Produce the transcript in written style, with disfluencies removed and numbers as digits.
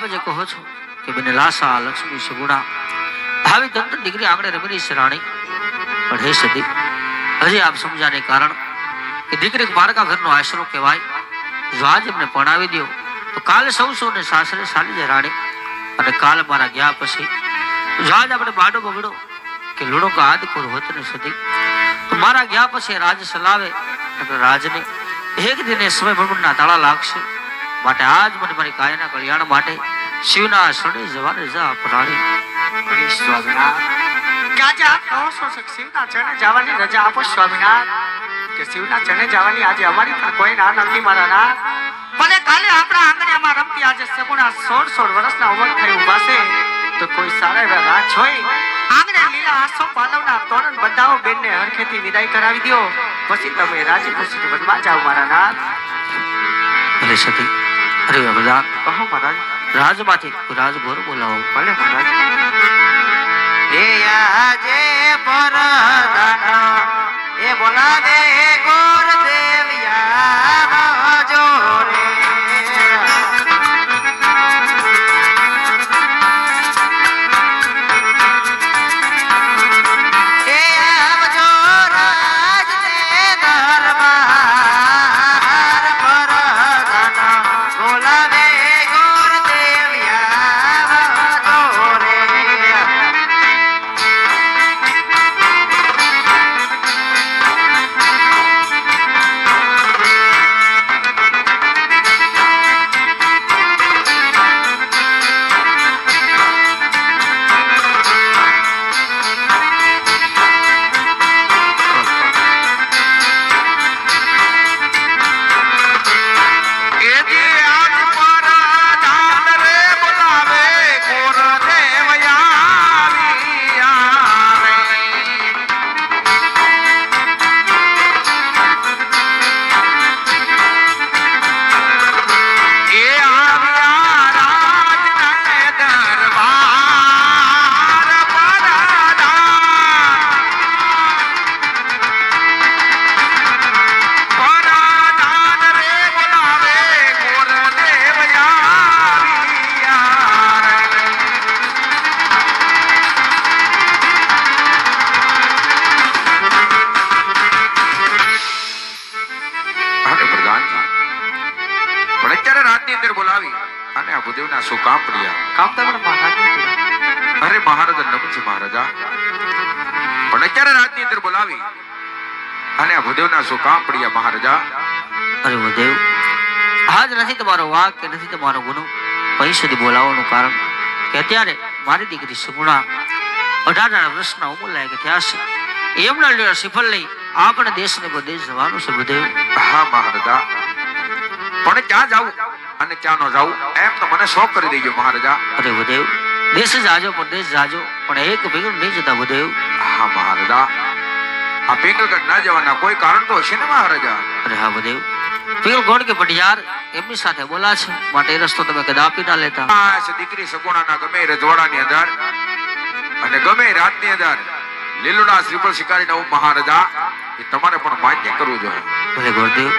આપ જે કહો છો કે બેને લાસા લક્ષ્મી સગુણા આવી તંત્ર દીકરી આંગણે રમેલી છે રાણી, પણ હે સતી હજી આપ સમજાને કારણ કે દીકરી પારકા ઘરનો આશરો કહેવાય. જો આજ એમને પરણાવી દો તો કાલે સૌને સાસરે ચાલી જાય રાણી, અને કાલ મારા ગયા પછી જો આજ આપણે બાડો બગડો કે લૂણો કા આદ કોર હોત ને સતી, તો મારા ગયા પછી રાજ સલાવે રાજને એક દિને સમય ભગવાનના તાળા લાગશે. માટે આજ મને મારી કાયાના કલ્યાણ માટે શિવના શરણે જવાને જા રાણી. શિવના ચરણે જવાની રજા આપો સ્વામિનાથ, કે શિવના ચરણે જવાની આજે અમારી પણ કોઈ ના નથી મારા નાથ. ભલે કાલે આપણા આંગણિયામાં રમતી આજે સગુણા 16 વર્ષના ઉંમર થઈ ઉભા છે, તો કોઈ સારા એવા રાજ હોય આંગણે લીલા આસો પાલવના તોરણ બંધાવો બેનને હરખેથી વિદાય કરાવી દો, પછી તમે રાજી ખુશી વનમાં જાઓ મારા નાથ. ભલે સતી અરે વરદાન કહો મહારાજ. રાજમાંથી રાજગોર બોલાવો. ભલે મહારાજ. એ આજે પરદાન એ બોલાવે ગોર દેવિયા જોરે. એ આવજો રાજને દરબાર પરદાન બોલાવે ગોર દેવિયા જોરે. અરે મહારાજ નમન મહારાજા, પણ અત્યારે રાજની અંદર બોલાવી અને આ ભૂદેવના શું કામ પડ્યા મહારાજા? અરે ભૂદેવ આજ નથી તમારો વાક કે નથી તમારો ગુનો, પછી સુધી બોલાવવાનું કારણ કે અત્યારે મારી દીકરી સગુણા 18 વર્ષના ઉંમર લાયક થયા છે. એમના લીધે સિફળ લઈ આપણે દેશને પ્રદેશ જવાનું છે ભૂદેવ. હા મહારાજા, પણ ક્યાં જાવું અને ક્યાં ન જાવું એમ તો મને શોખ કરી દેજો મહારાજા. અરે ભૂદેવ દેશ જાજો પ્રદેશ જાજો, પણ એક ભેગું નહીં જતા ભૂદેવ. હા મહારાજા, આ પિંગલગઢ ના જવાના કોઈ કારણ તો હશે ને મહારાજા? અરે હા ભૂદેવ, પિંગલગઢ કે પટિયાર એમની સાથે બોલા છે, માટે એ રસ્તો તમે કદાપી ના લેતા. આ દીકરી સગુણાના ગમે રજવાડાની અંદર અને ગમે રાતની અંદર લીલુડા શ્રીફળ શિકારીને મહારાજા એ તમારે પણ માન્ય કરવું જોઈએ. ભલે ગુરુદેવ.